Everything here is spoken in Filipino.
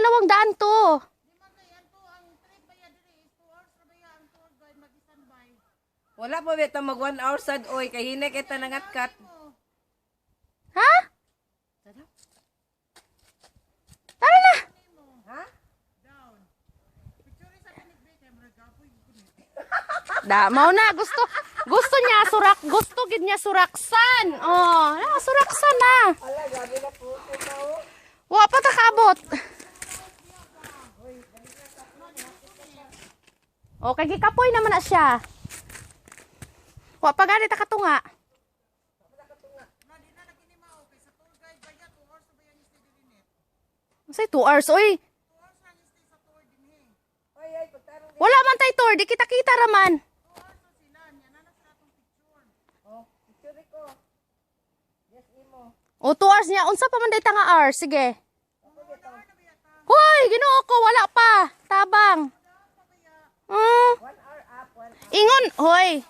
dalawang daan to. Wala pa beta mag 1 hour sad oy kay hinay kita nangatkat. Ha? Tara na. Ha? Da, mau na gusto niya gusto gid niya suraksan. Oh, suraksan na. Ala gabi na po ko. Wa pa ta kaabot. Okay, gikapoy naman na siya. Wa pa gani ta katunga. Say 2 hours oy. Wala man tay tour, di kita-kita raman. O 2 hours niya, unsa pa man day ta nga hours, sige. Hoy, Ginoo ko, wala pa. Tabang. Ingon, hoy.